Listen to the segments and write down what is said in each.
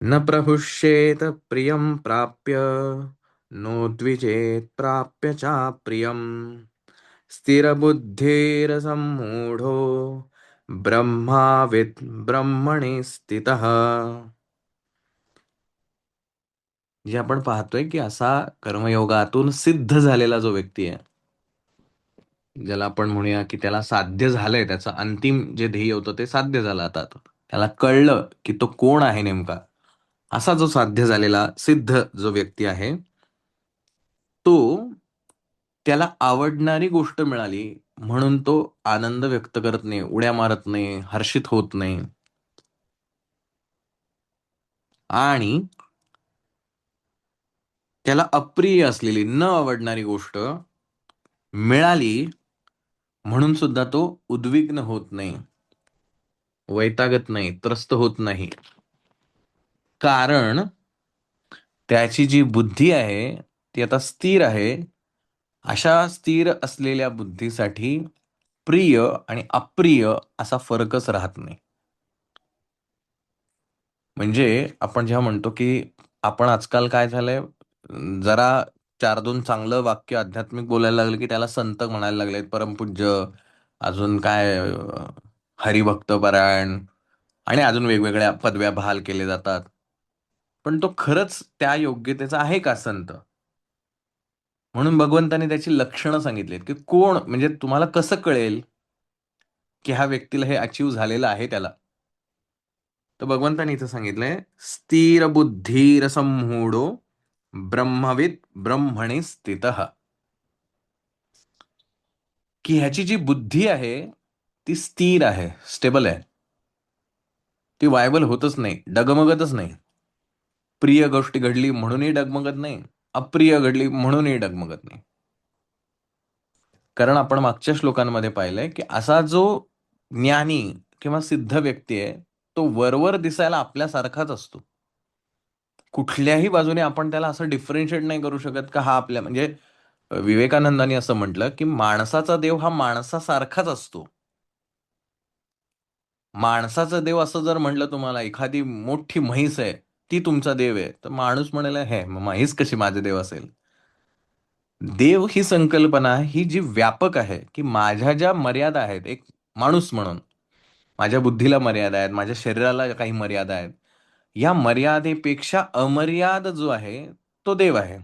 न प्रहुष्येत प्रियं प्राप्य नो द्विजेत प्राप्य चाप्रियम् स्थिरबुद्धिरसम्मूढो ब्रह्माविद् ब्रह्मणि स्थितः. जे आपण पाहतोय की असा कर्मयोगातून सिद्ध झालेला जो व्यक्ती आहे, ज्याला आपण म्हणूया की त्याला साध्य झालंय, त्याचं अंतिम जे ध्येय होतं ते साध्य झालं. आता त्याला कळलं की तो कोण आहे नेमका. असा जो साध्य झालेला सिद्ध जो व्यक्ती आहे, तो त्याला आवडणारी गोष्ट मिळाली म्हणून तो आनंद व्यक्त करत नाही, उड्या मारत नाही, हर्षित होत नाही. आणि त्याला अप्रिय असलेली, न आवडणारी गोष्ट मिळाली म्हणून सुद्धा तो उद्विग्न होत नाही, वैतागत नाही, त्रस्त होत नाही. कारण त्याची जी बुद्धी आहे ती आता स्थिर आहे. अशा स्थिर असलेल्या बुद्धीसाठी प्रिय आणि अप्रिय असा फरकच राहत नाही. म्हणजे आपण जेव्हा म्हणतो की आपण आजकाल काय झालंय, जरा चार दोन चांगलं वाक्य आध्यात्मिक बोलायला लागलं की त्याला संत म्हणायला लागलेत, परमपूज्य, अजून काय हरिभक्त परायण, आणि अजून वेगवेगळ्या पदव्या बहाल केले जातात. पण तो खरंच त्या योग्यतेचा आहे का संत? म्हणून भगवंताने त्याची लक्षणं सांगितलीत की कोण, म्हणजे तुम्हाला कसं कळेल की ह्या व्यक्तीला हे अचीव झालेलं आहे त्याला. तर भगवंताने इथं सांगितलंय, स्थिर बुद्धीर सम्मूढो ब्रह्मविद ब्रह्मणी स्थितः. की ह्याची जी बुद्धी आहे ती स्थिर आहे, स्टेबल आहे. ती वायबल होतच नाही, डगमगतच नाही. प्रिय गोष्टी घडली म्हणूनही डगमगत नाही, अप्रिय घडली म्हणूनही डगमगत नाही. कारण आपण मागच्या श्लोकांमध्ये पाहिलंय की असा जो ज्ञानी किंवा सिद्ध व्यक्ती आहे, तो वरवर दिसायला आपल्यासारखाच असतो. कुठल्याही बाजूने आपण त्याला असं डिफरन्शिएट नाही करू शकत का हा आपल्या, म्हणजे विवेकानंदांनी असं म्हटलं की माणसाचा देव हा माणसासारखाच असतो. माणसाचा देव असं जर म्हटलं तुम्हाला, एखादी मोठी म्हैस आहे ती तुमचा देव आहे, तर माणूस म्हणेल हे मग म्हैस कशी माझे देव असेल. देव ही संकल्पना ही जी व्यापक आहे, की माझ्या ज्या मर्यादा आहेत एक माणूस म्हणून, माझ्या बुद्धीला मर्यादा आहेत, माझ्या शरीराला काही मर्यादा आहेत, या मर्यादेपेक्षा अमर्याद जो आहे तो देव आहे.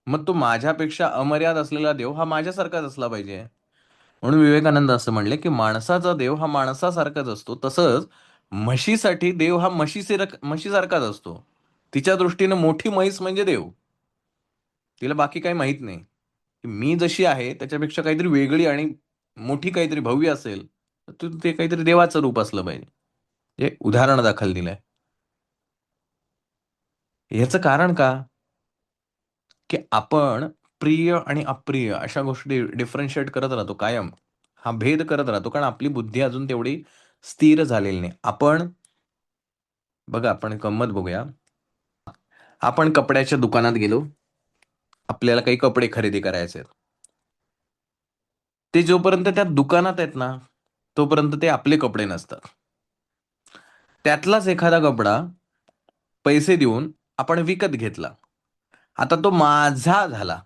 मग तो माझ्यापेक्षा अमर्याद असलेला देव हा माझ्यासारखाच असला पाहिजे. म्हणून विवेकानंद असं म्हणले की माणसाचा देव हा माणसासारखाच असतो, तसंच म्हशीसाठी देव हा म्हशीसारखाच असतो. तिच्या दृष्टीनं मोठी म्हैस म्हणजे देव. तिला बाकी काही माहित नाही की मी जशी आहे त्याच्यापेक्षा काहीतरी वेगळी आणि मोठी काहीतरी भव्य असेल, तर ते काहीतरी देवाचं रूप असलं पाहिजे. हे उदाहरण दाखल दिलंय. ह्याचं कारण का, की आपण प्रिय आणि अप्रिय अशा गोष्टी डिफरन्शिएट करत राहतो कायम. हा भेद करत राहतो कारण आपली बुद्धी अजून तेवढी स्थिर झालेली नाही. आपण बघा, आपण गंमत बघूया. आपण कपड्याच्या दुकानात गेलो, आपल्याला काही कपडे खरेदी करायचे आहेत. ते जोपर्यंत त्या दुकानात आहेत ना, तोपर्यंत ते आपले कपडे नसतात. त्यातलाच एखादा कपडा पैसे देऊन आपण विकत घेतला. आता तो माझा झाला.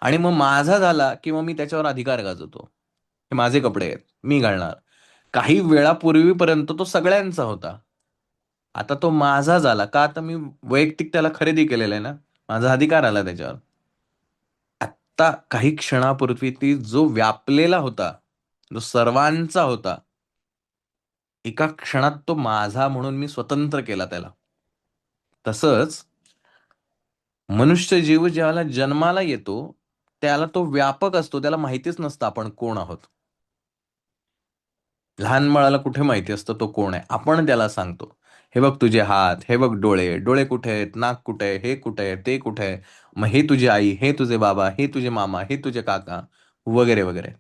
आणि मग माझा झाला की मग मी त्याच्यावर अधिकार गाजवतो. हे माझे कपडे आहेत, मी घालणार. काही वेळापूर्वीपर्यंत तो सगळ्यांचा होता. आता तो माझा झाला का, आता मी वैयक्तिक त्याला खरेदी केलेला आहे ना, माझा अधिकार आला त्याच्यावर. आत्ता काही क्षणापूर्वी ती जो व्यापलेला होता, जो सर्वांचा होता, एका क्षणात तो माझा म्हणून मी स्वतंत्र केला त्याला. तसंच मनुष्य जीव ज्याला जन्माला येतो, त्याला तो व्यापक असतो, त्याला माहितीच नसतं आपण कोण आहोत. लहान बाळाला कुठे माहिती असतं तो कोण आहे. आपण त्याला सांगतो, हे बघ तुझे हात, हे बघ डोळे, डोळे कुठे आहेत, नाक कुठे आहे, हे कुठे आहे, ते कुठे आहे, मग हे तुझी आई, हे तुझे बाबा, हे तुझे मामा, हे तुझे काका, वगैरे वगैरे.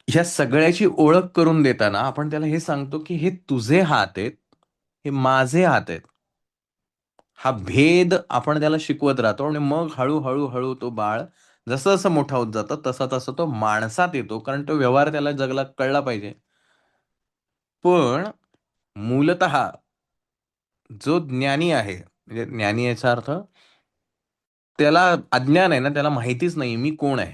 ह्या सगळ्याची ओळख करून देताना आपण त्याला हे सांगतो की हे तुझे हात आहेत, हे माझे हात आहेत. हा भेद आपण त्याला शिकवत राहतो आणि मग हळूहळू हळू तो बाळ जसं जसं मोठा होत जातं तसा तसा तो माणसात येतो, कारण तो व्यवहार त्याला जगला कळला पाहिजे. पण मूलतः जो ज्ञानी आहे, म्हणजे ज्ञानी याचा अर्थ त्याला अज्ञान आहे ना, त्याला माहितीच नाही मी कोण आहे.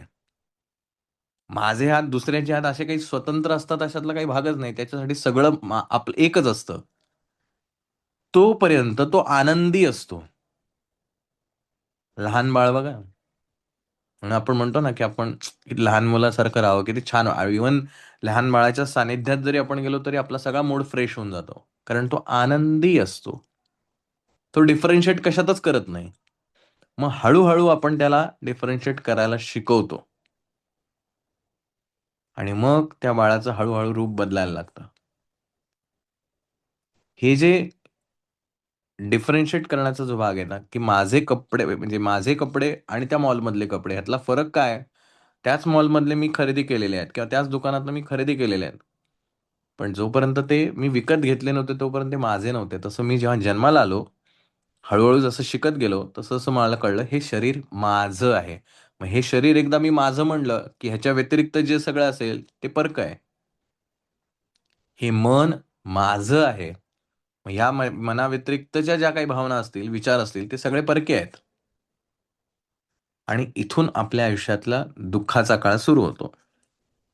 माझे हात दुसऱ्याचे हात असे काही स्वतंत्र असतात अशातला काही भागच नाही. त्याच्यासाठी सगळं आपलं एकच असतं. तोपर्यंत तो आनंदी असतो. लहान बाळ बघा, म्हणून आपण म्हणतो ना, की आपण किती लहान मुलासारखं राहावं, किती छान. इव्हन लहान बाळाच्या सानिध्यात जरी आपण गेलो तरी आपला सगळा मूड फ्रेश होऊन जातो. कारण तो आनंदी असतो. तो डिफरन्शिएट कशातच करत नाही. मग हळूहळू आपण त्याला डिफरन्शिएट करायला शिकवतो. आणि मग त्या बाळाचं हळूहळू रूप बदलायला लागतं. हे जे डिफरन्शिएट करण्याचा जो भाग आहे ना, की माझे कपडे म्हणजे माझे कपडे आणि त्या मॉलमधले कपडे ह्यातला फरक काय आहे? त्याच मॉलमधले मी खरेदी केलेले आहेत किंवा त्याच दुकानातनं मी खरेदी केलेले आहेत. पण जोपर्यंत ते मी विकत घेतले नव्हते तोपर्यंत ते माझे नव्हते. तसं मी जेव्हा जन्माला आलो, हळू जसं शिकत गेलो, तसं मला कळलं हे शरीर माझं आहे. मग हे शरीर एकदा मी माझं म्हणलं, की ह्याच्या व्यतिरिक्त जे सगळं असेल ते परक आहे. हे मन माझं आहे. मग ह्या मनाव्यतिरिक्तच्या ज्या काही भावना असतील, विचार असतील, ते सगळे परके आहेत. आणि इथून आपल्या आयुष्यातला दुःखाचा काळ सुरू होतो.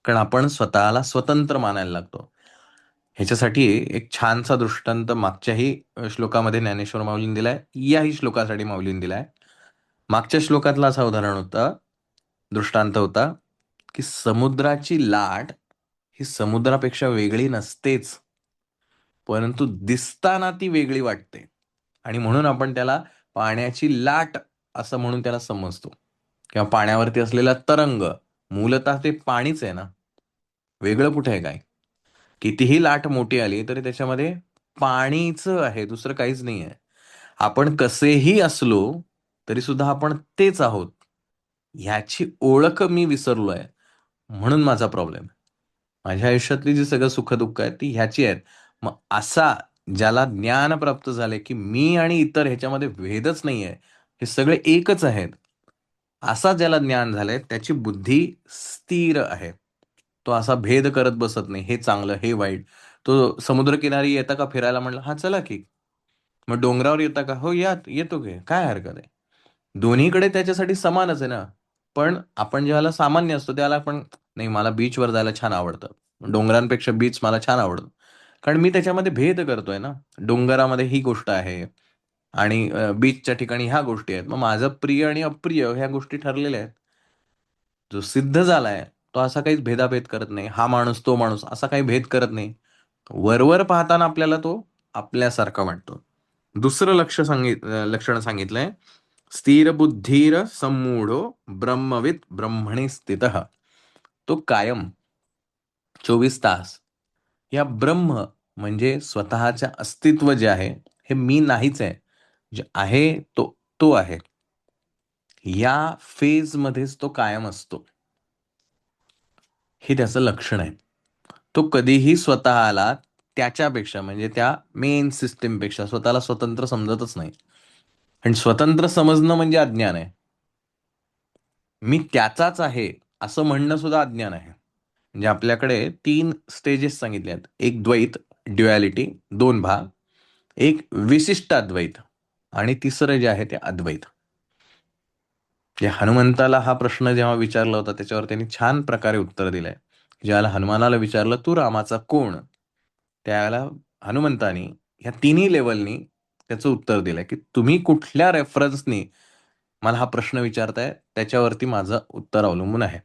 कारण आपण स्वतःला स्वतंत्र मानायला लागतो. ह्याच्यासाठी एक छानसा दृष्टांत मागच्याही श्लोकामध्ये ज्ञानेश्वर माऊलींनी दिलाय. याही श्लोकासाठी माऊलींनी दिलाय. मागच्या श्लोकातला असा उदाहरण होता, दृष्टांत होता, की समुद्राची लाट ही समुद्रापेक्षा वेगळी नसतेच. परंतु दिसताना ती वेगळी वाटते. आणि म्हणून आपण त्याला पाण्याची लाट असं म्हणून त्याला समजतो. किंवा पाण्यावरती असलेला तरंग, मूलतः ते पाणीच आहे ना, वेगळं कुठे आहे काय? कितीही लाट मोठी आली तरी त्याच्यामध्ये पाणीच आहे, दुसरं काहीच नाही आहे. आपण कसेही असलो तरी सुद्धा आपण तेच आहोत. ह्याची ओळख मी विसरलोय, म्हणून माझा प्रॉब्लेम. माझ्या आयुष्यातली जी सगळं सुख-दुःख आहेत ती ह्याची आहेत. मग असा ज्याला ज्ञान प्राप्त झालंय, की मी आणि इतर ह्याच्यामध्ये भेदच नाहीये. हे सगळे एकच आहेत. असा ज्याला ज्ञान झालंय त्याची बुद्धी स्थिर आहे. तो असा भेद करत बसत नाही. हे चांगलं, हे वाईट. तो समुद्रकिनारी येता का फिरायला म्हणलं, "हां, चला की." मग डोंगरावर येता का? "हो, या, येतो की." काय हरकत आहे? दोन्हीकडे त्याच्यासाठी समानच आहे ना. पण आपण ज्यावेळेला सामान्य असतो त्याला आपण, "नाही, मला बीचवर जायला छान आवडतं. डोंगरांपेक्षा बीच मला छान आवडतं." कारण मी त्याच्यामध्ये भेद करतोय ना. डोंगरामध्ये ही गोष्ट आहे आणि बीचच्या ठिकाणी ह्या गोष्टी आहेत. मग माझं प्रिय आणि अप्रिय ह्या गोष्टी ठरलेल्या आहेत. जो सिद्ध झालाय, तो असा काहीच भेदाभेद करत नाही. हा माणूस, तो माणूस असा काही भेद करत नाही. वरवर पाहताना आपल्याला तो आपल्यासारखा वाटतो. दुसरं लक्षण सांगितलंय, स्थिर बुद्धीर सम्मूढो ब्रह्मविद ब्रह्मणी स्थितः. तो कायम 24 तास या ब्रह्म म्हणजे स्वतःच्या अस्तित्व जे आहे, हे मी नाहीच आहे. जे आहे तो तो आहे. या फेजमध्येच तो कायम असतो. हे त्याचं लक्षण आहे. तो कधीही स्वतःला त्याच्यापेक्षा म्हणजे त्या मेन सिस्टीमपेक्षा स्वतःला स्वतंत्र समजतच नाही. आणि स्वतंत्र समजणं म्हणजे अज्ञान आहे. मी त्याचाच आहे असं म्हणणं सुद्धा अज्ञान आहे. म्हणजे आपल्याकडे 3 स्टेजेस सांगितले आहेत. एक द्वैत, ड्युॲलिटी, 2 भाग. एक विशिष्ट अद्वैत आणि तिसरं जे आहे ते अद्वैत. जे हनुमंताला हा प्रश्न जेव्हा विचारला होता त्याच्यावर त्यांनी छान प्रकारे उत्तर दिलंय. ज्याला हनुमानाला विचारलं, "तू रामाचा कोण?" त्यावेळेला हनुमंतानी ह्या तिन्ही लेव्हलनी त्याचं उत्तर दिलंय, की तुम्ही कुठल्या रेफरन्सनी मला हा प्रश्न विचारताय त्याच्यावरती माझं उत्तर अवलंबून आहे.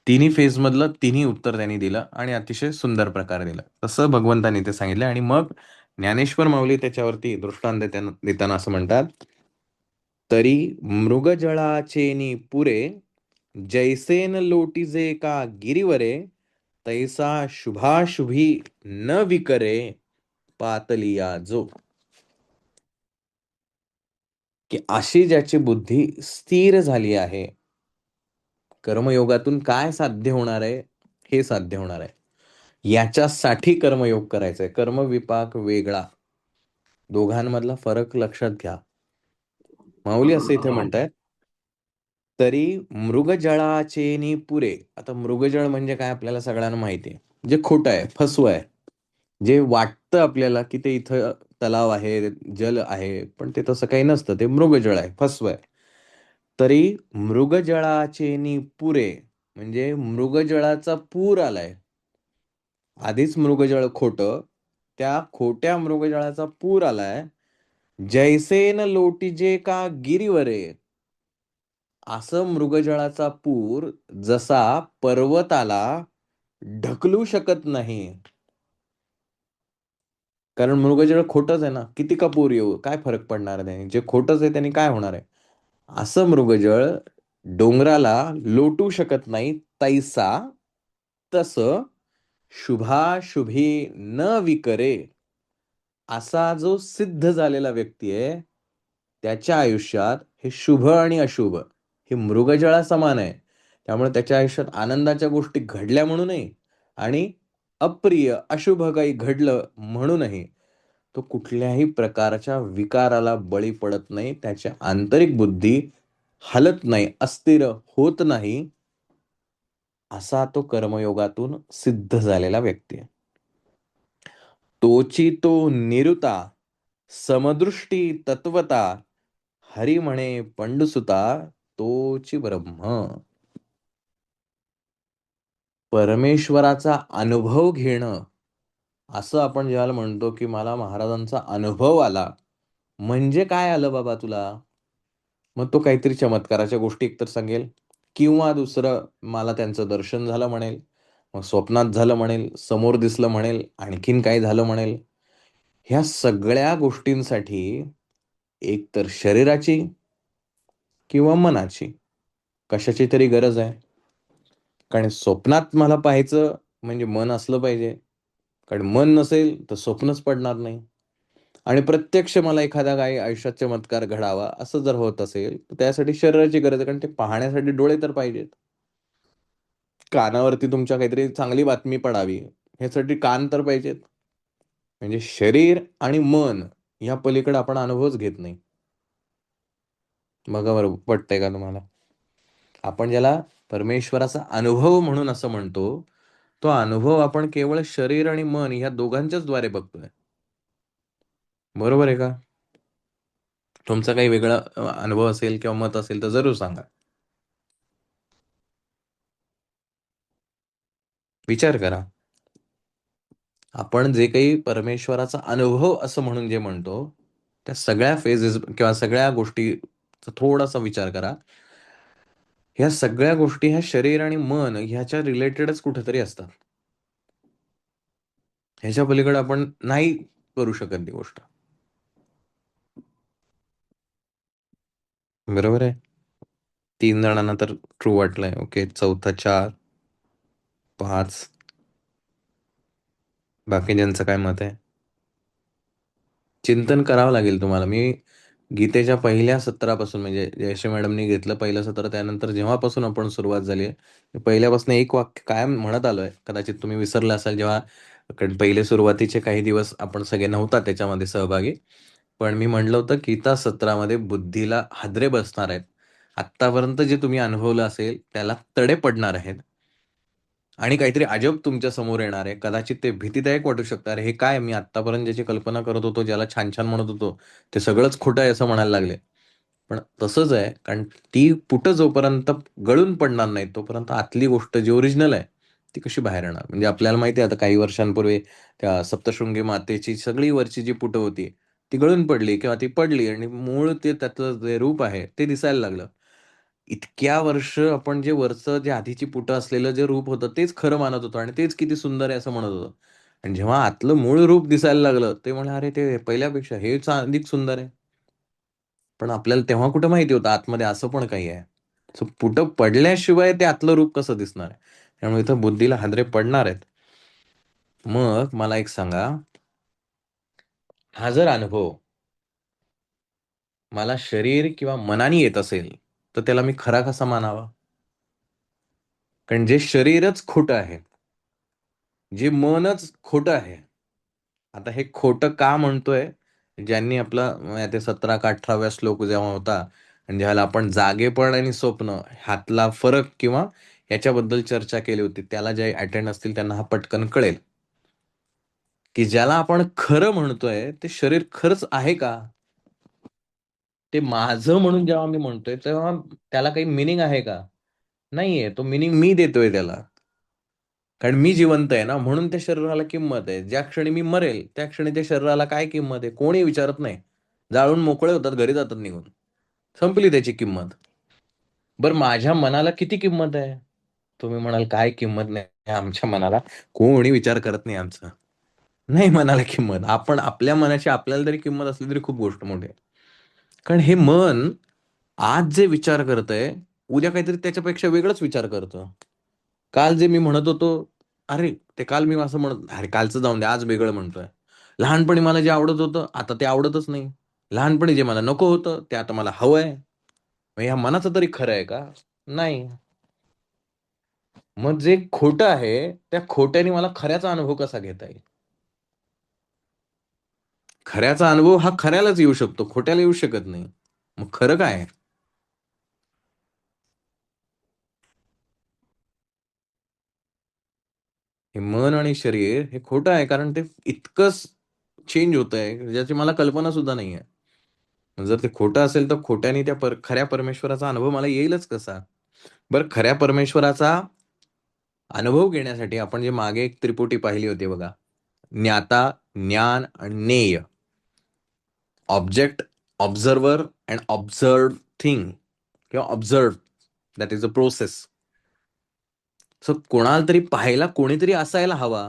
तिन्ही फेजमधलं तिन्ही उत्तर त्यांनी दिलं आणि अतिशय सुंदर प्रकारे दिलं. तसं भगवंतांनी ते सांगितलं आणि मग ज्ञानेश्वर माऊली त्याच्यावरती दृष्टांत देताना असं म्हणतात, "तरी मृगजळाचेनी पुरे, जैसेन लोटीजे का गिरीवरे, तैसा शुभाशुभी न विकरे, पातलिया जो." की अशी ज्याची बुद्धी स्थिर झाली आहे, कर्मयोगातून काय साध्य होणार आहे? हे साध्य होणार आहे. याच्यासाठी कर्मयोग करायचा आहे. कर्मविपाक वेगळा. दोघांमधला फरक लक्षात घ्या. माऊली असं इथे म्हणतायत, "तरी मृगजळाचेनी पुरे." आता मृगजळ म्हणजे काय आपल्याला सगळ्यांना माहिती आहे. जे खोटं आहे, फसवं आहे. जे वाटतं आपल्याला, की ते इथं तलाव आहे, जल आहे, पण ते तसं काही नसतं. ते मृगजळ आहे, फसव आहे. तरी मृगजळाचे नि पुरे म्हणजे मृगजळाचा पूर आलाय. आधीच मृगजळ खोटं, त्या खोट्या मृगजळाचा पूर आलाय. जैसे न लोटीजे का गिरीवरे, असं मृगजळाचा पूर जसा पर्वताला ढकलू शकत नाही. कारण मृगजळ खोटच आहे ना. किती का पूर येऊ, काय फरक पडणार नाही. जे खोटच आहे त्यांनी काय होणार आहे. असं मृगजळ डोंगराला लोटू शकत नाही तैसा, तस शुभाशुभी न विकरे, असा जो सिद्ध झालेला व्यक्ती आहे, त्याच्या आयुष्यात हे शुभ आणि अशुभ हे मृगजळा समान आहे. त्यामुळे त्याच्या आयुष्यात आनंदाच्या गोष्टी घडल्या म्हणूनही आणि अप्रिय अशुभ काही घडलं म्हणूनही तो कुठल्याही प्रकारच्या विकाराला बळी पडत नाही. त्याची आंतरिक बुद्धी हलत नाही, अस्थिर होत नाही. असा तो कर्मयोगातून सिद्ध झालेला व्यक्ती आहे. तोची तो निरुता समदृष्टी तत्वता, हरी म्हणे पंडुसुता, तोची ब्रह्म. परमेश्वराचा अनुभव घेणं, असं आपण ज्याला म्हणतो की मला महाराजांचा अनुभव आला. म्हणजे काय आलं बाबा तुला? मग तो काहीतरी चमत्काराच्या गोष्टी एकतर सांगेल किंवा दुसरं मला त्यांचं दर्शन झालं म्हणेल. मग स्वप्नात झालं म्हणेल, समोर दिसलं म्हणेल, आणखीन काय झालं म्हणेल. ह्या सगळ्या गोष्टींसाठी एकतर शरीराची किंवा मनाची कशाची तरी गरज आहे. कारण स्वप्नात मला पाहायचं म्हणजे मन असलं पाहिजे. कारण मन नसेल तर स्वप्नच पडणार नाही. आणि प्रत्यक्ष मला एखादा काही आयुष्यात चमत्कार घडावा असं जर होत असेल, तर त्यासाठी शरीराची गरज आहे. कारण ते पाहण्यासाठी डोळे तर पाहिजेत. कानावरती तुमच्या काहीतरी चांगली बातमी पडावी, ह्यासाठी कान तर पाहिजेत. म्हणजे शरीर आणि मन ह्या पलीकडे आपण अनुभवच घेत नाही. बघा बरं, पटतंय का तुम्हाला? आपण ज्याला परमेश्वराचा अनुभव म्हणून असं म्हणतो, तो अनुभव आपण केवळ शरीर आणि मन ह्या दोघांच्याच द्वारे बघतोय. बरोबर आहे का? तुमचा काही वेगळा अनुभव असेल किंवा मत असेल तर जरूर सांगा. विचार करा. आपण जे काही परमेश्वराचा अनुभव असं म्हणून जे म्हणतो, त्या सगळ्या फेजेस किंवा सगळ्या गोष्टीचा थोडासा विचार करा. ह्या सगळ्या गोष्टी ह्या शरीर आणि मन ह्याच्या रिलेटेडच कुठेतरी असतात. ह्याच्या पलीकडे आपण नाही करू शकत ती गोष्ट. बरोबर आहे? 3 जणांना तर ट्रू वाटलंय. ओके. चौथा 4, 5. बाकी ज्यांचं काय मत आहे? चिंतन करावं लागेल तुम्हाला. मी गीतेच्या पहिल्या सत्रापासून म्हणजे जयश्री मॅडमनी घेतलं पहिलं सत्र, त्यानंतर जेव्हापासून आपण सुरुवात झाली आहे, पहिल्यापासून एक वाक्य कायम म्हणत आलोय. कदाचित तुम्ही विसरला असाल जेव्हा, कारण पहिले सुरुवातीचे काही दिवस आपण सगळे नव्हता त्याच्यामध्ये सहभागी. पण मी म्हणलं होतं गीता सत्रामध्ये बुद्धीला हादरे बसणार आहेत. आत्तापर्यंत जे तुम्ही अनुभवलं असेल त्याला तडे पडणार आहेत. आणि काहीतरी अजब तुमच्या समोर येणार आहे. कदाचित ते भीतीदायक वाटू शकतं. अरे हे काय, मी आत्तापर्यंत ज्याची कल्पना करत होतो, ज्याला छान छान म्हणत होतो, ते सगळंच खोटं आहे असं म्हणायला लागले. पण तसंच आहे, कारण ती पुटं जोपर्यंत गळून पडणार नाही, तोपर्यंत आतली गोष्ट जी ओरिजिनल आहे, ती कशी बाहेर येणार? म्हणजे आपल्याला माहिती आहे आता काही वर्षांपूर्वी त्या सप्तशृंगी मातेची सगळी वरची जी पुटं होती, ती गळून पडली किंवा ती पडली आणि मूळ ते त्याचं जे रूप आहे ते दिसायला लागलं. इतक्या वर्ष आपण जे वरचं जे आधीची पुटं असलेलं जे रूप होतं तेच खरं मानत होतो आणि तेच किती सुंदर आहे असं म्हणत होतो. आणि जेव्हा आतलं मूळ रूप दिसायला लागलं, ते म्हणे, "अरे ते पहिल्यापेक्षा हेच अधिक सुंदर आहे." पण आपल्याला तेव्हा कुठं माहिती होतं आतमध्ये असं पण काही आहे. सो पुटं पडल्याशिवाय ते आतलं रूप कसं दिसणार आहे? त्यामुळे इथं बुद्धीला हादरे पडणार आहेत. मग मला एक सांगा, हा जर अनुभव मला शरीर किंवा मनाने येत असेल, तर त्याला मी खरा कसा मानावा? कारण जे शरीरच खोटं आहे, जे मनच खोटं आहे. आता हे खोटं का म्हणतोय? ज्यांनी आपला ते 17 का 18व्या श्लोक जेव्हा होता आणि ज्याला आपण जागेपण आणि स्वप्न ह्यातला फरक किंवा याच्याबद्दल चर्चा केली होती, त्याला जे अटेंड असतील त्यांना हा पटकन कळेल. की ज्याला आपण खरं म्हणतोय ते शरीर खरंच आहे का? ते माझं म्हणून जेव्हा मी म्हणतोय तेव्हा त्याला काही मिनिंग आहे का? नाहीये. तो मिनिंग मी देतोय त्याला. कारण मी जिवंत आहे ना, म्हणून त्या शरीराला किंमत आहे. ज्या क्षणी मी मरेल, त्या क्षणी त्या शरीराला काय किंमत आहे? कोणी विचारत नाही. जाळून मोकळे होतात, घरी जातात निघून. संपली त्याची किंमत. बरं माझ्या मनाला किती किंमत आहे? तुम्ही म्हणाल काय किंमत नाही आमच्या मनाला? कोणी विचार करत नाही आमचा. नाही मनाला किंमत. आपण आपल्या मनाची आपल्याला जरी किंमत असली तरी खूप गोष्ट मोठी आहे. कारण हे मन आज जे विचार करतंय, उद्या काहीतरी त्याच्यापेक्षा वेगळाच विचार करतं. काल जे मी म्हणत होतो, अरे ते काल मी असं म्हणत अरे कालचं जाऊन दे, आज वेगळं म्हणतोय. लहानपणी मला जे आवडत होतं, आता ते आवडतच नाही. लहानपणी जे मला नको होतं, ते आता मला हवंय. मग ह्या मनाचं तरी खरं आहे का? नाही. मग जे खोटं आहे, त्या खोट्याने मला खऱ्याचा अनुभव कसा घेता येईल? खऱ्याचा अनुभव हा खऱ्यालाच येऊ शकतो, खोट्याला येऊ शकत नाही. मग खरं काय आहे? हे मन आणि शरीर हे खोटं आहे, कारण ते इतकंच चेंज होतंय, ज्याची मला कल्पना सुद्धा नाहीये. जर ते खोटं असेल, तर खोट्याने त्या खऱ्या परमेश्वराचा अनुभव मला येईलच कसा? बरं खऱ्या परमेश्वराचा अनुभव घेण्यासाठी आपण जे मागे एक त्रिपुटी पाहिली होती बघा. ज्ञाता, ज्ञान आणि ज्ञेय. Object, observer and observed thing किंवा observed that is a process. So कोणाला तरी पाहायला कोणीतरी असायला हवा.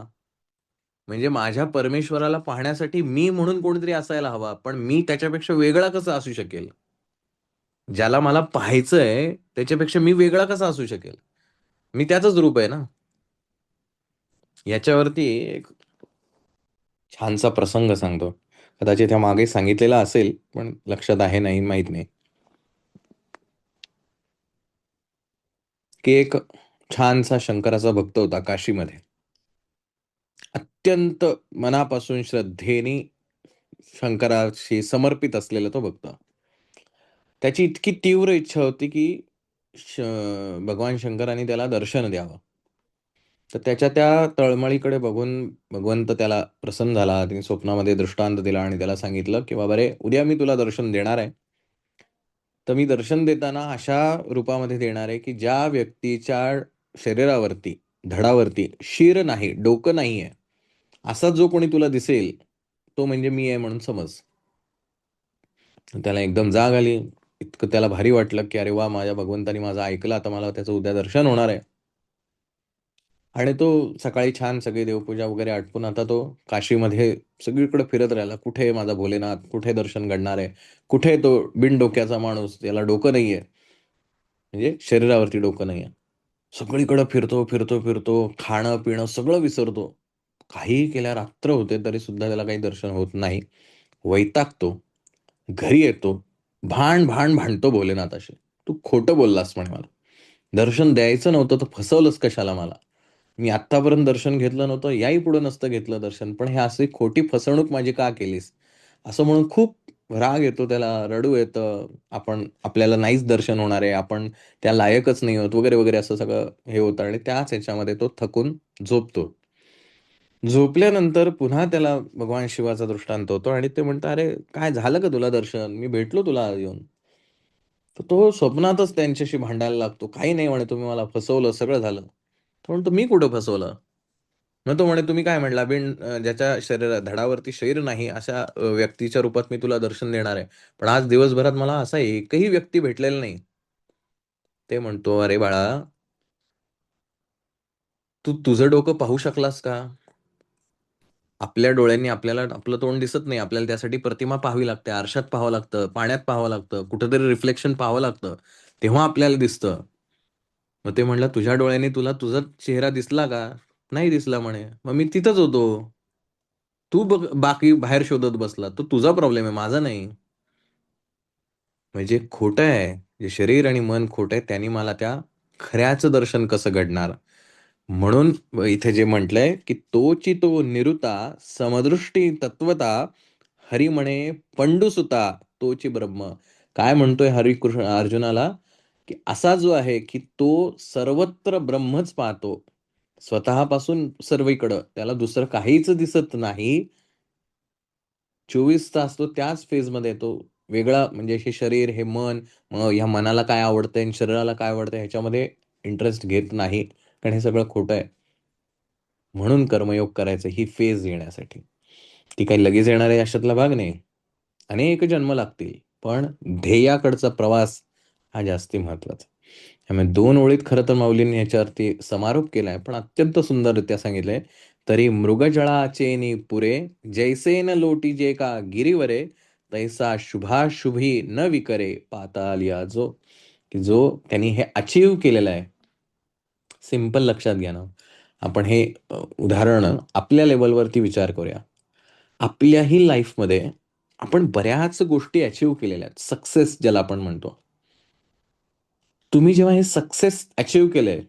म्हणजे माझ्या परमेश्वराला पाहण्यासाठी मी म्हणून कोणीतरी असायला हवा. पण मी त्याच्यापेक्षा वेगळा कसा असू शकेल? ज्याला मला पाहायचंय त्याच्यापेक्षा मी वेगळा कसा असू शकेल? मी त्याचंच रूप आहे ना. याच्यावरती एक छानसा प्रसंग सांगतो. कदाचित ह्या मागे सांगितलेला असेल, पण लक्षात आहे नाही माहीत नाही. की एक छानसा शंकराचा भक्त होता काशीमध्ये. अत्यंत मनापासून श्रद्धेने शंकराशी समर्पित असलेला तो भक्त. त्याची इतकी तीव्र इच्छा होती की श भगवान शंकरांनी त्याला दर्शन द्यावं. तर त्याच्या त्या तळमळीकडे बघून भगवंत त्याला प्रसन्न झाला. त्याने स्वप्नामध्ये दृष्टांत दिला आणि त्याला सांगितलं, की "बाबा रे, उद्या मी तुला दर्शन देणार आहे. तर मी दर्शन देताना अशा रूपामध्ये देणार आहे, की ज्या व्यक्तीच्या शरीरावरती, धडावरती शिर नाही, डोकं नाहीये, असा जो कोणी तुला दिसेल, तो म्हणजे मी आहे म्हणून समज." त्याला एकदम जाग आली. इतकं त्याला भारी वाटलं, की "अरे वाह! माझ्या भगवंतानी माझं ऐकलं. आता मला त्याचं उद्या दर्शन होणार आहे." आणि तो सकाळी छान सगळी देवपूजा वगैरे आटपून आता तो काशीमध्ये सगळीकडे फिरत राहिला. कुठे आहे माझा भोलेनाथ? कुठे दर्शन घडणार आहे? कुठे आहे तो बिनडोक्याचा माणूस? त्याला डोकं नाहीये. म्हणजे शरीरावरती डोकं नाहीये. सगळीकडे फिरतो, फिरतो, फिरतो. खाणं-पिणं सगळं विसरतो. काहीही केल्या रात्र होते तरी सुद्धा त्याला काही दर्शन होत नाही. वैतागतो. घरी येतो. भांड-भांड भांडतो भोलेनाथाशी. "तू खोटं बोललास म्हणे मला. दर्शन द्यायचं नव्हतं तर फसवलंस कशाला मला? मी आत्तापर्यंत दर्शन घेतलं नव्हतं, याही पुढे नसतं घेतलं दर्शन. पण हे अशी खोटी फसवणूक माझी का केलीस?" असं म्हणून खूप राग येतो त्याला, रडू येतं. आपल्याला नाहीच दर्शन होणार आहे, आपण त्या लायकच नाही आहोत वगैरे, वगैरे असं सगळं हे होतं आणि त्याच ह्याच्यामध्ये तो थकून झोपतो. झोपल्यानंतर पुन्हा त्याला भगवान शिवाचा दृष्टांत होतो आणि ते म्हणतात, "अरे, काय झालं का तुला दर्शन? मी भेटलो तुला येऊन." तर तो स्वप्नातच त्यांच्याशी भांडायला लागतो. "काही नाही," म्हणे, "तुम्ही मला फसवलं, सगळं झालं." तो म्हणतो, "मी कुठं फसवलं?" मग तो म्हणे, "तुम्ही काय म्हटला ज्याच्या धडावरती शरीर नाही अशा व्यक्तीच्या रूपात मी तुला दर्शन देणार आहे. पण आज दिवसभरात मला असा एकही व्यक्ती भेटलेला नाही." ते म्हणतो, "अरे बाळा, तू तुझं डोकं पाहू शकलास का? आपल्या डोळ्यांनी आपल्याला आपलं तोंड दिसत नाही. आपल्याला त्यासाठी प्रतिमा पाहावी लागते, आरशात पाहावं लागतं, पाण्यात पाहावं लागतं, कुठेतरी रिफ्लेक्शन पाहावं लागतं. तेव्हा आपल्याला दिसतं." मग ते म्हणलं, "तुझ्या डोळ्यांनी तुला तुझा चेहरा दिसला का?" "नाही दिसला," म्हणे. "मग मी तिथंच होतो. तू बघ बाकी बाहेर शोधत बसला. तो तुझा प्रॉब्लेम आहे, माझा नाही." म्हणजे खोटं आहे. जे शरीर आणि मन खोटं आहे, त्याने मला त्या खऱ्याचं दर्शन कसं घडणार? म्हणून इथे जे म्हटलंय, की "तोची तो निरुता समदृष्टी तत्वता हरी म्हणे पंडुसुता तोची ब्रह्म." काय म्हणतोय हरिकृष्ण अर्जुनाला, की असा जो आहे, की तो सर्वत्र ब्रह्मच पाहतो. स्वतःपासून सर्वीकडं त्याला दुसरं काहीच दिसत नाही. 24 तास तो त्याच फेजमध्ये तो वेगळा, म्हणजे हे शरीर, हे मन, मग ह्या मनाला काय आवडतंय आणि शरीराला काय आवडतंय ह्याच्यामध्ये इंटरेस्ट घेत नाही, कारण हे सगळं खोटं आहे. म्हणून कर्मयोग करायचं ही फेज येण्यासाठी. ती काही लगेच येणार आहे अशातला भाग नाही. अनेक जन्म लागतील, पण ध्येयाकडचा प्रवास हा जास्ती महत्वाचा. त्यामुळे 2 ओळीत खरं तर माऊलींनी ह्याच्यावरती समारोप केलाय, पण अत्यंत सुंदररित्या सांगितलंय. तरी मृगजळाचेनी पुरे, जैसे न लोटीजे का गिरीवरे, तैसा शुभाशुभी न विकरे, पाताल या जो. की जो त्यांनी हे अचीव केलेलं आहे. सिंपल लक्षात घ्या ना. आपण हे उदाहरण आपल्या लेवलवरती विचार करूया. आपल्याही लाईफमध्ये आपण बऱ्याच गोष्टी अचीव केलेल्या आहेत. सक्सेस ज्याला आपण म्हणतो. तुम्ही जेव्हा हे सक्सेस अचीव केलंय,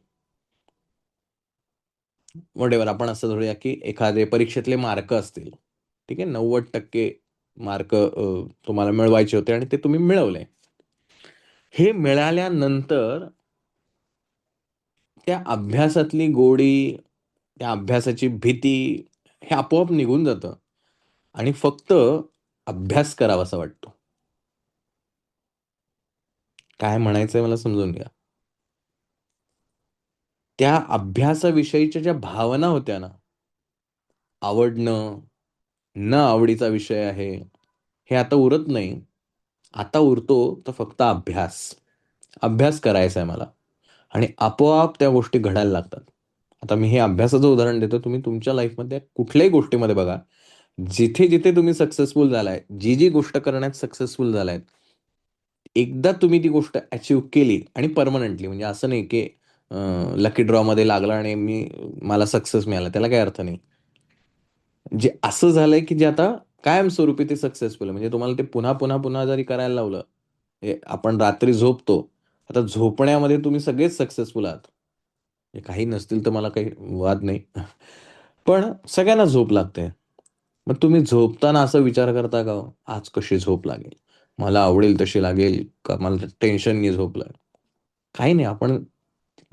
व्हॉटएव्हर, आपण असं धरूया की एखादे परीक्षेतले मार्क असतील. ठीक आहे, 90% मार्क तुम्हाला मिळवायचे होते आणि ते तुम्ही मिळवले. हे मिळाल्यानंतर त्या अभ्यासातली गोडी, त्या अभ्यासाची भीती, हे आपोआप निघून जातं आणि फक्त अभ्यास करावासा वाटतो. काय म्हणायचंय मला समजून घ्या. त्या अभ्यासाविषयीच्या ज्या भावना होत्या ना, आवडणं, न आवडीचा विषय आहे, हे आता उरत नाही. आता उरतो तर फक्त अभ्यास. अभ्यास करायचा आहे मला आणि आपोआप त्या गोष्टी घडायला लागतात. आता मी हे अभ्यासाचं उदाहरण देतो. तुम्ही तुमच्या लाईफमध्ये कुठल्याही गोष्टीमध्ये बघा, जिथे जिथे तुम्ही सक्सेसफुल झालाय, जी जी गोष्ट करण्यात सक्सेसफुल झालाय, एकदा तुम्ही ती गोष्ट अचीव केली आणि परमनंटली, म्हणजे असं नाही की लकी ड्रॉ मध्ये लागला आणि मला सक्सेस मिळाला, त्याला काही अर्थ नाही. जे असं झालंय की जे आता कायमस्वरूपी ते सक्सेसफुल आहे, म्हणजे तुम्हाला ते पुन्हा पुन्हा पुन्हा जरी करायला लावलं, हे आपण रात्री झोपतो, आता झोपण्यामध्ये तुम्ही सगळेच सक्सेसफुल आहात. हे काही नसतील तर मला काही वाद नाही. पण सगळ्यांना झोप लागते. मग तुम्ही झोपताना असा विचार करता का हो, आज कशी झोप लागेल, मला आवडेल तशी लागेल का, मला टेन्शननी झोप लागेल? काही नाही, आपण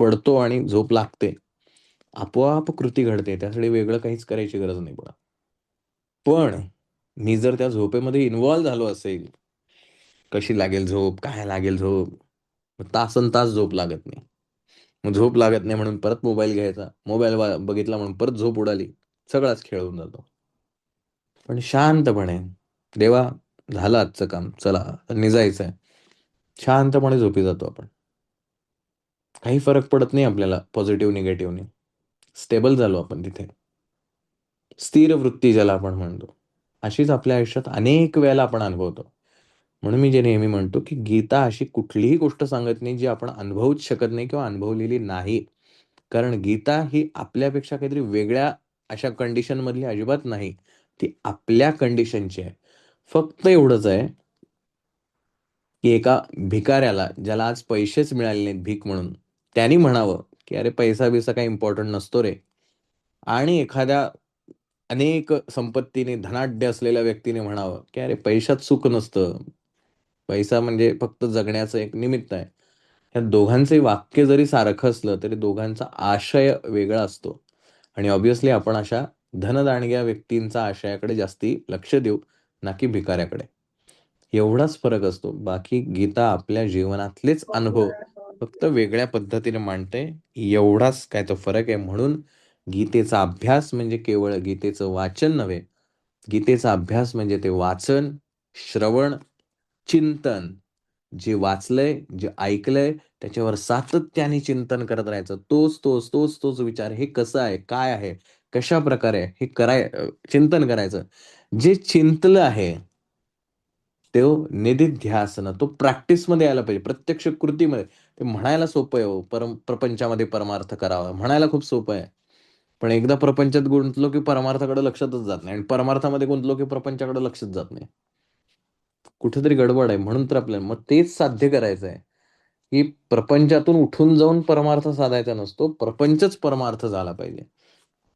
पडतो आणि झोप लागते. आपोआप कृती घडते, त्यासाठी वेगळं काहीच करायची गरज नाही पडत. पण मी जर त्या झोपेमध्ये इन्व्हॉल्व झालो असेल, कशी लागेल झोप, काय लागेल झोप, मग तासनतास झोप लागत नाही. मग झोप लागत नाही म्हणून परत मोबाईल घ्यायचा, मोबाईल बघितला म्हणून परत झोप उडाली, सगळाच खेळ होऊन जातो. पण शांतपणे, देवा झालं आजचं काम, चला आता निजायचंय, शांतपणे झोपी जातो आपण. काही फरक पडत नाही आपल्याला पॉझिटिव्ह निगेटिव्हने. स्टेबल झालो आपण तिथे. स्थिर वृत्ती ज्याला आपण म्हणतो, अशीच आपल्या आयुष्यात अनेक वेळेला आपण अनुभवतो. म्हणून मी जे नेहमी म्हणतो की गीता अशी कुठलीही गोष्ट सांगत नाही जी आपण अनुभवूच शकत नाही किंवा अनुभवलेली नाही. कारण गीता ही आपल्यापेक्षा काहीतरी वेगळ्या अशा कंडिशन मधली अजिबात नाही. ती आपल्या कंडिशनची आहे. फक्त एवढंच आहे की एका भिकाऱ्याला, ज्याला आज पैसेच मिळाले नाहीत भीक म्हणून, त्यांनी म्हणावं की अरे पैसा बिसा काही इम्पॉर्टंट नसतो रे. आणि एखाद्या अनेक संपत्तीने धनाढ्य असलेल्या व्यक्तीने म्हणावं की अरे पैशात सुख नसतं, पैसा म्हणजे फक्त जगण्याचं एक निमित्त आहे. या दोघांचंही वाक्य जरी सारखं असलं तरी दोघांचा आशय वेगळा असतो. आणि ऑब्व्हियसली आपण अशा धनदांडग्या व्यक्तींचा आशयाकडे जास्ती लक्ष देऊ, ना की भिकाऱ्याकडे. एवढाच फरक असतो. बाकी गीता आपल्या जीवनातलेच अनुभव फक्त वेगळ्या पद्धतीने मांडते. एवढाच काय तो फरक आहे. म्हणून गीतेचा अभ्यास म्हणजे केवळ गीतेचं वाचन नव्हे. गीतेचा अभ्यास म्हणजे ते वाचन, श्रवण, चिंतन. जे वाचलंय, जे ऐकलंय, त्याच्यावर सातत्याने चिंतन करत राहायचं. तोच विचार. हे कसं आहे? काय आहे? कशा प्रकारे आहे? हे चिंतन करायचं. जे चिंतलं आहे, तो निधिध्यासन, तो प्रॅक्टिसमध्ये यायला पाहिजे. प्रत्यक्ष कृतीमध्ये. ते म्हणायला सोपं आहे हो. प्रपंचामध्ये परमार्थ करावा. म्हणायला खूप सोपं आहे. पण एकदा प्रपंचात गुंतलो की परमार्थाकडे लक्षातच जात नाही. आणि परमार्थामध्ये गुंतलो की प्रपंचाकडे लक्षच जात नाही. कुठेतरी गडबड आहे. म्हणून तर आपल्याला मग तेच साध्य करायचं आहे, की प्रपंचातून उठून जाऊन परमार्थ साधायचा नसतो. प्रपंचच परमार्थ झाला पाहिजे.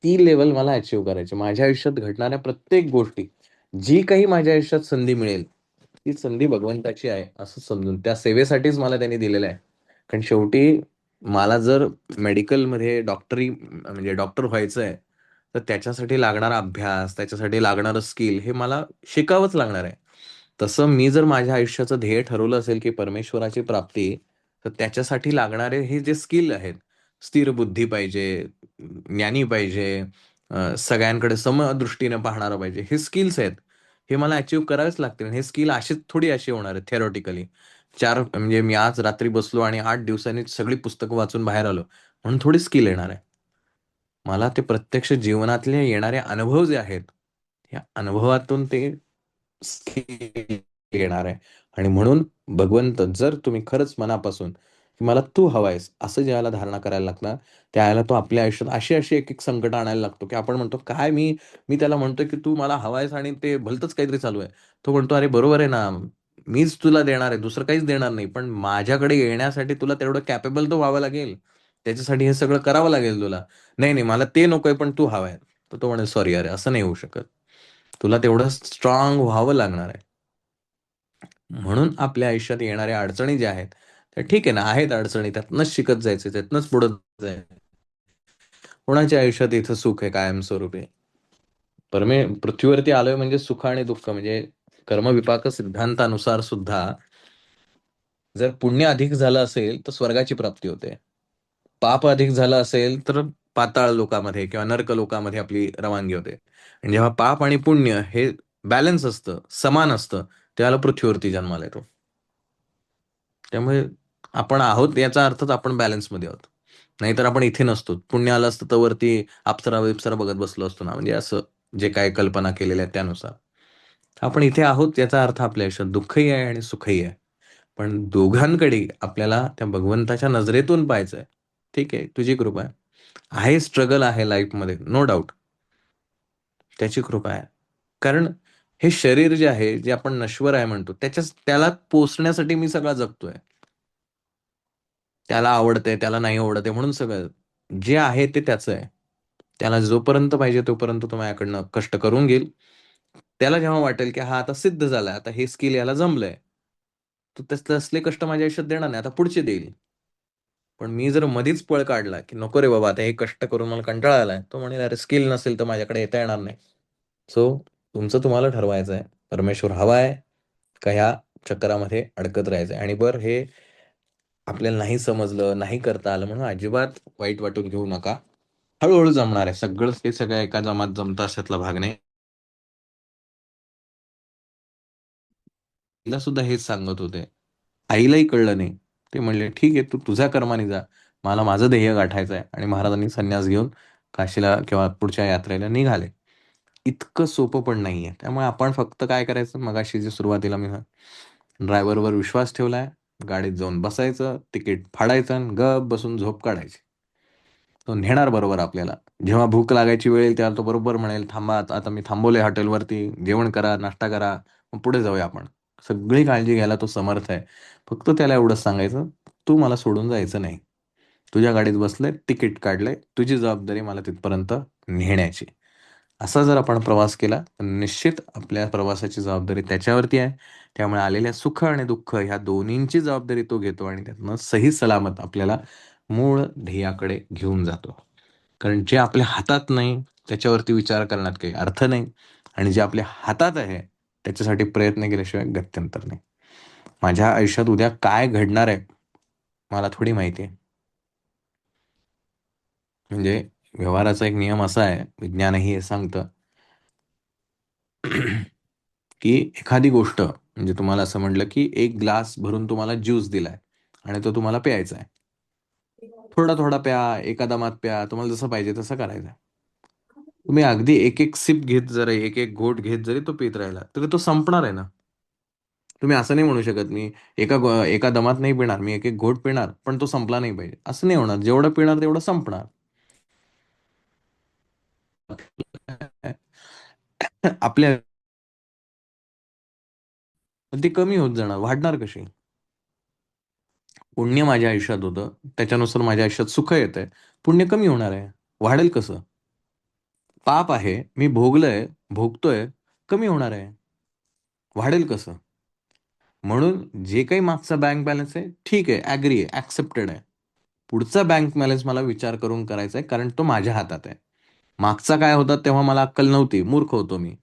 ती लेव्हल मला अचीव्ह करायची. माझ्या आयुष्यात घडणाऱ्या प्रत्येक गोष्टी, जी काही माझ्या आयुष्यात संधी मिळेल, ती संधी भगवंताची आहे असं समजून त्या सेवेसाठीच मला त्यांनी दिलेलं आहे. कारण शेवटी मला जर मेडिकलमध्ये डॉक्टरी म्हणजे डॉक्टर व्हायचं आहे, तर त्याच्यासाठी लागणारा अभ्यास, त्याच्यासाठी लागणारं स्किल हे मला शिकावंच लागणार आहे. तसं मी जर माझ्या आयुष्याचं ध्येय ठरवलं असेल की परमेश्वराची प्राप्ती, तर त्याच्यासाठी लागणारे हे जे स्किल आहेत, स्थिर बुद्धी पाहिजे, ज्ञानी पाहिजे, सगळ्यांकडे समदृष्टीने पाहणारं पाहिजे. हे स्किल्स आहेत. हे मला अचीव्ह करावेच लागतील. हे स्किल अशीच थोडी अशी होणार आहेत थेरॉटिकली. म्हणजे मी आज रात्री बसलो आणि 8 दिवसांनी सगळी पुस्तकं वाचून बाहेर आलो, म्हणून थोडी स्किल येणार आहे. मला ते प्रत्यक्ष जीवनातले येणारे अनुभव जे आहेत, या अनुभवातून ते स्किल येणार आहे. आणि म्हणून भगवंत जर तुम्ही खरंच मनापासून की मला तू हवायस असं ज्याला धारणा करायला लागला, त्यावेळेला तो आपल्या आयुष्यात अशी अशी एक एक संकट आणायला लागतो की आपण म्हणतो काय मी मी त्याला म्हणतोय की तू मला हवायस आणि ते भलतंच काहीतरी चालू आहे. तो म्हणतो अरे बरोबर आहे ना, मीच तुला देणार आहे, दुसरं काहीच देणार नाही, पण माझ्याकडे येण्यासाठी तुला तेवढं कॅपेबल तर व्हावं लागेल. त्याच्यासाठी हे सगळं करावं लागेल तुला. नाही नाही, मला ते नकोय पण तू हवाय. तर तो म्हणे सॉरी अरे, असं नाही होऊ शकत. तुला तेवढं स्ट्रॉंग व्हावं लागणार आहे. म्हणून आपल्या आयुष्यात येणाऱ्या अडचणी ज्या आहेत, त्या ठीक आहे ना, आहेत अडचणी, त्यातनंच शिकत जायचं, त्यातनंच पुढे जायचं. कोणाच्या आयुष्यात इथं सुख आहे कायमस्वरूपी? पृथ्वीवरती आलोय म्हणजे सुख आणि दुःख म्हणजे कर्मविपाक सिद्धांतानुसार सुद्धा जर पुण्य अधिक झालं असेल तर स्वर्गाची प्राप्ती होते. पाप अधिक झालं असेल तर पाताळ लोकामध्ये किंवा नरक लोकामध्ये आपली रवानगी होते. आणि जेव्हा पाप आणि पुण्य हे बॅलन्स असतं, समान असतं, त्याला पृथ्वीवरती जन्माला येतो. त्यामुळे आपण आहोत याचा अर्थच आपण बॅलन्समध्ये आहोत. नाहीतर आपण इथे नसतो. पुण्य आलं असतं तर वरती अप्सरा बिप्सरा बघत बसलो असतो ना, म्हणजे असं जे काही कल्पना केलेल्या आहेत त्यानुसार. आपण इथे आहोत याचा अर्थ आपल्या आयुष्यात दुःखही आहे आणि सुखही आहे. पण दोघांकडे आपल्याला त्या भगवंताच्या नजरेतून पाहायचंय. ठीक आहे, तुझी कृपा आहे. आहे स्ट्रगल आहे लाईफमध्ये, नो डाऊट. त्याची कृपा आहे. कारण हे शरीर जे आहे, जे आपण नश्वर आहे म्हणतो, त्याला पोचण्यासाठी मी सगळा जगतोय. त्याला आवडतंय, त्याला नाही आवडत म्हणून सगळं. जे आहे ते त्याचं आहे. त्याला जोपर्यंत पाहिजे तोपर्यंत तो माझ्याकडनं कष्ट करून घेईल. त्याला जेव्हा वाटेल, की हा आता सिद्ध झालाय, आता हे स्किल याला जमलंय, तो तसले कष्ट माझ्या आयुष्यात देणार नाही. आता पुढचे देईल. पण मी जर मधीच पळ काढला, की नको रे बाबा, आता हे कष्ट करून मला कंटाळा आलाय. तो म्हणेल, "अरे स्किल नसेल तर माझ्याकडे येता येणार नाही." सो तुमचं तुम्हाला ठरवायचं आहे. परमेश्वर हवा आहे का ह्या चक्रामध्ये अडकत राहायचंय? आणि बरं हे आपल्याला नाही समजलं, नाही करता आलं म्हणून अजिबात वाईट वाटून घेऊ नका. हळू जमणार आहे. सगळंच ते सगळं एका जमात जमतं अशातला भाग नाही. तिला सुद्धा हेच सांगत होते. आईलाही कळलं नाही. ते म्हणले, "ठीक आहे, तू तुझ्या कर्माने जा. मला माझं ध्येय गाठायचं आहे." आणि महाराजांनी संन्यास घेऊन काशीला किंवा पुढच्या यात्रेला निघाले. इतकं सोपं पण नाहीये. त्यामुळे आपण फक्त काय करायचं, मगाशी जे सुरुवातीला मी ड्रायव्हरवर विश्वास ठेवलाय, गाडीत जाऊन बसायचं, तिकीट फाडायचं आणि गप बसून झोप काढायची. तो नेणार बरोबर आपल्याला. जेव्हा भूक लागायची वेळ येईल तेव्हा तो बरोबर म्हणेल, "थांबा, आता मी थांबवलंय हॉटेलवरती, जेवण करा, नाश्ता करा, मग पुढे जाऊया आपण." सगळी काळजी घ्यायला तो समर्थ आहे. फक्त त्याला एवढंच सांगायचं, "तू मला सोडून जायचं नाही. तुझ्या गाडीत बसलंय, तिकीट काढलंय, तुझी जबाबदारी मला तिथपर्यंत नेण्याची." असा जर आपण प्रवास केला, तर निश्चित आपल्या प्रवासाची जबाबदारी त्याच्यावरती आहे. त्यामुळे आलेल्या सुख आणि दुःख ह्या दोन्हींची जबाबदारी तो घेतो आणि त्यातनं सही सलामत आपल्याला मूळ ध्येयाकडे घेऊन जातो. कारण जे आपल्या हातात नाही, त्याच्यावरती विचार करण्यात काही अर्थ नाही आणि जे आपल्या हातात आहे, त्याच्यासाठी प्रयत्न केल्याशिवाय गत्यंतर नाही. माझ्या आयुष्यात उद्या काय घडणार आहे, मला थोडी माहिती आहे. म्हणजे व्यवहाराचा एक नियम असा आहे, विज्ञानही हे सांगतं, की एखादी गोष्ट म्हणजे तुम्हाला असं म्हटलं, की एक ग्लास भरून तुम्हाला ज्यूस दिलाय आणि तो तुम्हाला प्यायचा आहे. थोडा-थोडा प्या, एका दमात प्या, तुम्हाला जसं पाहिजे तसं करायचं. तुम्ही अगदी एक-एक सिप घेत जरी, एक-एक घोट घेत जरी तो पीत राहिला, तरी तो संपणार आहे ना. तुम्ही असं नाही म्हणू शकत, मी एका दमात नाही पिणार, मी एक-एक घोट पिणार, पण तो संपला नाही पाहिजे. असं नाही होणार. जेवढं पिणार तेवढं संपणार. आपल्या ती कमी होत जाणार, वाढणार कशी? पुण्य माझ्या आयुष्यात होतं, त्याच्यानुसार माझ्या आयुष्यात सुख येतंय. पुण्य कमी होणार आहे. वाढेल कसं? पाप आहे, मी भोगलंय, भोगतोय, कमी होणार आहे. वाढेल कसं? म्हणून जे काही मागचा बँक बॅलन्स आहे, ठीक आहे, ॲग्री आहे, ॲक्सेप्टेड आहे. पुढचा बँक बॅलन्स मला विचार करून करायचा आहे, कारण तो माझ्या हातात आहे. मागचा काय होता तेव्हा मला अक्कल नव्हती, मूर्ख होतो मी.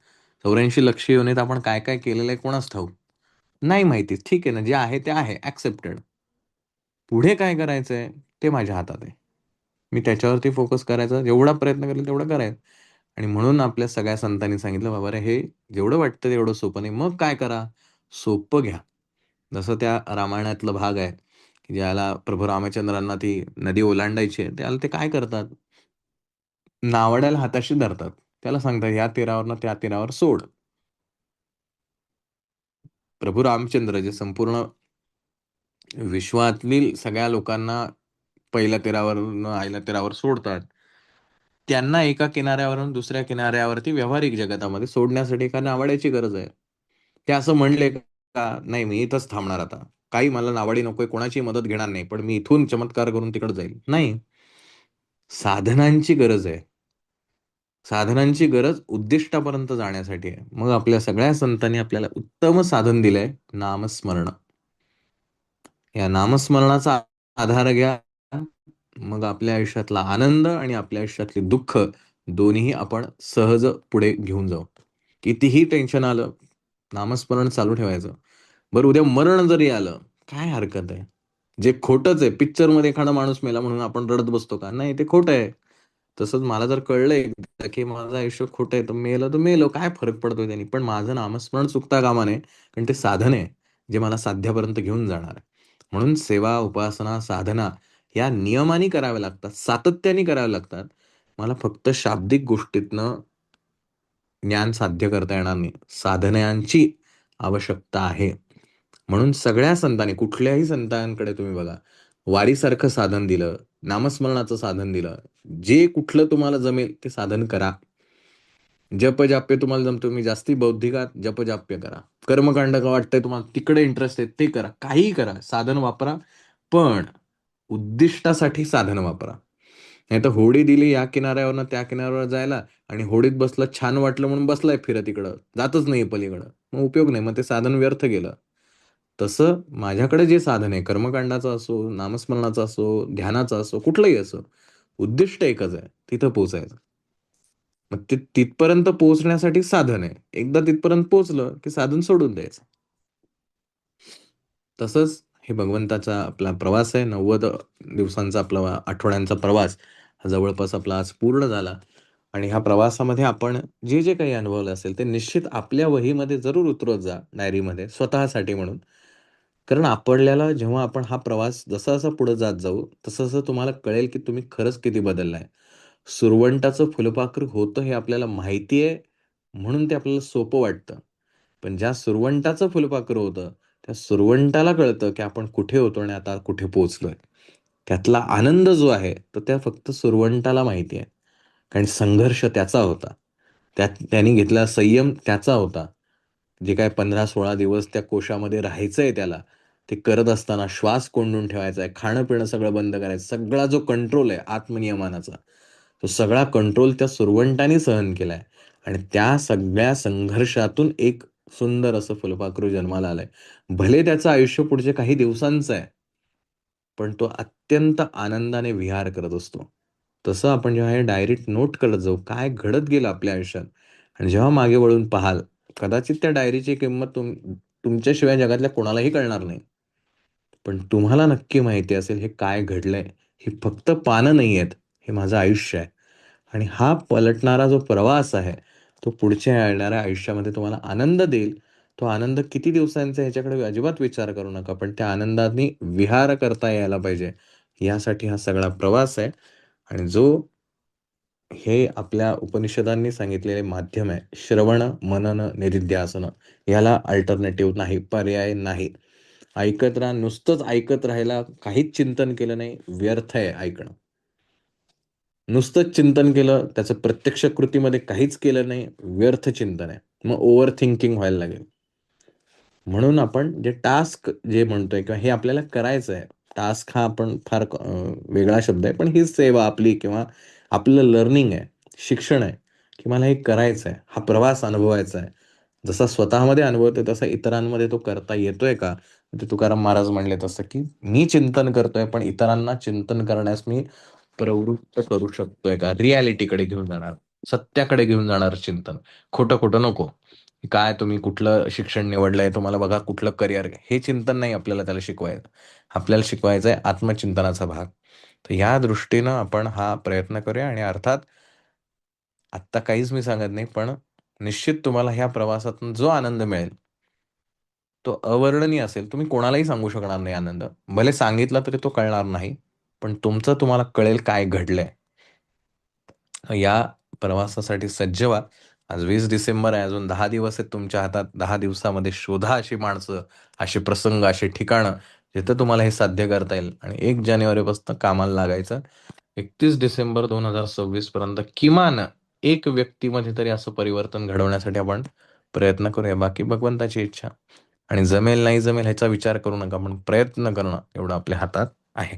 84 लक्ष योनीत आपण काय काय केलेलं आहे कोणास ठाऊक. नाही माहिती. ठीक आहे ना, जे आहे ते आहे, ऍक्सेप्टेड. पुढे काय करायचंय ते माझ्या हातात आहे. मी त्याच्यावरती फोकस करायचा, जेवढा प्रयत्न करेल तेवढा करायचा. आणि म्हणून आपल्या सगळ्या संतांनी सांगितलं, बाबा रे, हे जेवढं वाटतं तेवढं सोपं नाही. मग काय करा? सोपं घ्या. जसं त्या रामायणातलं भाग आहे, की ज्याला प्रभू रामचंद्रांना ती नदी ओलांडायची आहे, त्याला ते काय करतात? नावड्याला हाताशी धरतात. त्याला सांगतात, या तीरावरनं त्या तीरावर सोड. प्रभू रामचंद्र जे संपूर्ण विश्वातील सगळ्या लोकांना पहिल्या तीरावरून आयल्या तीरावर सोडतात, त्यांना एका किनाऱ्यावरून दुसऱ्या किनाऱ्यावरती व्यावहारिक जगतामध्ये सोडण्यासाठी एका नावाड्याची गरज आहे. ते असं म्हणले का, नाही मी इथंच थांबणार आता, काही मला नावाडी नकोय, कोणाची मदत घेणार नाही, पण मी इथून चमत्कार करून तिकडे जाईल? नाही. साधनांची गरज आहे. साधनांची गरज उद्दिष्टापर्यंत जाण्यासाठी आहे. मग आपल्या सगळ्या संतांनी आपल्याला उत्तम साधन दिलंय, नामस्मरण. या नामस्मरणाचा आधार घ्या. मग आपल्या आयुष्यातला आनंद आणि आपल्या आयुष्यातले दुःख दोन्ही आपण सहज पुढे घेऊन जाऊ. कितीही टेन्शन आलं, नामस्मरण चालू ठेवायचं. बरं, उद्या मरण जरी आलं, काय हरकत आहे? जे खोटंच आहे, पिक्चर मध्ये एखादा माणूस मेला म्हणून आपण रडत बसतो का? नाही, ते खोटं आहे. तसंच मला जर कळलं एकदा की माझं आयुष्य खोटं आहे, तर मेलं तर मेलो, काय फरक पडतोय त्यांनी? पण माझं नामस्मरण चुकता कामा नये, कारण ते साधन आहे जे मला साध्यापर्यंत घेऊन जाणार आहे. म्हणून सेवा, उपासना, साधना या नियमाने कराव्या लागतात, सातत्याने कराव्या लागतात. मला फक्त शाब्दिक गोष्टीतनं ज्ञान साध्य करता येणार नाही. साधनांची आवश्यकता आहे. म्हणून सगळ्या संतांनी, कुठल्याही संतांकडे तुम्ही बघा, वारीसारखं साधन दिलं, नामस्मरणाचं साधन दिलं. जे कुठलं तुम्हाला जमेल ते साधन करा. जपजाप्य तुम्हाला जमतो, तुम्ही जास्ती बौद्धिक आहात, जपजाप्य करा. कर्मकांड का वाटतंय तुम्हाला, तिकडे इंटरेस्ट आहे, ते करा. काहीही करा, साधन वापरा, पण उद्दिष्टासाठी साधन वापरा. नाही तर होडी दिली या किनाऱ्यावरनं त्या किनाऱ्यावर जायला, आणि होडीत बसलं, छान वाटलं म्हणून बसलाय फिरत इकडं, जातच नाही पलीकडं, मग उपयोग नाही, मग ते साधन व्यर्थ गेलं. तसं माझ्याकडे जे साधन आहे, कर्मकांडाचं असो, नामस्मरणाचं असो, ध्यानाचं असो, कुठलंही असो, उद्दिष्ट एकच आहे, तिथं पोचायचं. मग ते तिथपर्यंत पोहोचण्यासाठी साधन आहे. एकदा तिथपर्यंत पोहोचलं की साधन सोडून द्यायचं. तसंच हे भगवंताचा आपला प्रवास आहे. 90 दिवसांचा आपला आठवड्यांचा प्रवास हा जवळपास आपला आज पूर्ण झाला. आणि ह्या प्रवासामध्ये आपण जे जे काही अनुभवलं असेल ते निश्चित आपल्या वहीमध्ये जरूर उतरवत जा, डायरीमध्ये, स्वतःसाठी म्हणून. कारण आपल्याला जेव्हा आपण हा प्रवास जसा जसा पुढे जात जाऊ, तसं तसं तुम्हाला कळेल की तुम्ही खरंच किती बदललाय. सुरवंटाचं फुलपाखरू होतं हे आपल्याला माहिती आहे, म्हणून ते आपल्याला सोपं वाटतं. पण ज्या सुरवंटाचं फुलपाखरू होतं, त्या सुरवंटाला कळतं की आपण कुठे होतो आणि आता कुठे पोहोचलोय. त्यातला आनंद जो आहे, तो त्या फक्त सुरवंटाला माहिती आहे. कारण संघर्ष त्याचा होता. त्याने घेतला संयम त्याचा होता. जे काय 15-16 दिवस त्या कोशामध्ये राहायचंय त्याला, ते करत असताना श्वास कोंडून ठेवायचा आहे, खाणं-पिणं सगळं बंद करायचं. सगळा जो कंट्रोल आहे आत्मनियमनाचा, तो सगळा कंट्रोल त्या सुरवंटाने सहन केलाय. आणि त्या सगळ्या संघर्षातून एक सुंदर असं फुलपाखरू जन्माला आलंय. भले त्याचं आयुष्य पुढचे काही दिवसांचं आहे, पण तो अत्यंत आनंदाने विहार करत असतो. तसं आपण जेव्हा हे डायरीत नोट करत जाऊ, काय घडत गेलं आपल्या आयुष्यात, आणि जेव्हा मागे वळून पाहाल, कदाचित त्या डायरीची किंमत तुमच्याशिवाय जगातल्या कोणालाही कळणार नाही. पण तुम्हाला नक्की माहिती असेल हे काय घडलंय. ही फक्त पानं नाही आहेत, हे माझं आयुष्य आहे. आणि हा पलटणारा जो प्रवास आहे, तो पुढच्या येणाऱ्या आयुष्यामध्ये तुम्हाला आनंद देईल. तो आनंद किती दिवसांचा आहे ह्याच्याकडे अजिबात विचार करू नका. पण त्या आनंदाने विहार करता यायला पाहिजे. यासाठी हा सगळा प्रवास आहे. आणि जो हे आपल्या उपनिषदांनी सांगितलेले माध्यम आहे, श्रवण, मनन, निधिध्यासन, याला अल्टरनेटिव्ह नाही, पर्याय नाही. ऐकत राहा, नुसतंच ऐकत राहायला, काहीच चिंतन केलं नाही, व्यर्थ आहे ऐकणं. नुसतंच चिंतन केलं, त्याचं प्रत्यक्ष कृतीमध्ये काहीच केलं नाही, व्यर्थ चिंतन आहे. मग ओव्हर थिंकिंग व्हायला लागेल. म्हणून आपण जे टास्क जे म्हणतोय किंवा हे आपल्याला करायचं आहे, टास्क हा आपण फार वेगळा शब्द आहे, पण ही सेवा आपली किंवा आपलं लर्निंग आहे, शिक्षण आहे, की मला हे करायचं आहे, हा प्रवास अनुभवायचा आहे. जसा स्वतःमध्ये अनुभवतोय तसा इतरांमध्ये तो करता येतोय का? ते तुकाराम महाराज म्हणले तसं, की मी चिंतन करतोय, पण इतरांना चिंतन करण्यास मी प्रवृत्त करू शकतोय का? रिॲलिटीकडे घेऊन जाणार, सत्याकडे घेऊन जाणार चिंतन. खोटं खोटं नको. काय तुम्ही कुठलं शिक्षण निवडलंय, तुम्हाला बघा कुठलं करिअर, हे चिंतन नाही आपल्याला त्याला शिकवायचं. आपल्याला शिकवायचं आहे आत्मचिंतनाचा भाग. तर या दृष्टीनं आपण हा प्रयत्न करूया. आणि अर्थात आत्ता काहीच मी सांगत नाही, पण निश्चित तुम्हाला ह्या प्रवासातून जो आनंद मिळेल तो अवर्णनीय असेल. तुम्ही कोणालाही सांगू शकणार नाही आनंद. भले सांगितला तरी तो कळणार नाही. पण तुमचं तुम्हाला कळेल काय घडलंय. या प्रवासासाठी सज्ज व्हा. आज 20 डिसेंबर आहे. अजून 10 दिवस आहेत तुमच्या हातात. 10 दिवसामध्ये शोधा अशी माणसं, असे प्रसंग, असे ठिकाणं जिथं तुम्हाला हे साध्य करता येईल. आणि 1 जानेवारीपासून कामाला लागायचं. 31 डिसेंबर 2026 पर्यंत किमान एक व्यक्तीमध्ये तरी असं परिवर्तन घडवण्यासाठी आपण प्रयत्न करूया. बाकी भगवंताची इच्छा. आणि जमेल नाही जमेल ह्याचा विचार करू नका, पण प्रयत्न करणं एवढं आपल्या हातात आहे.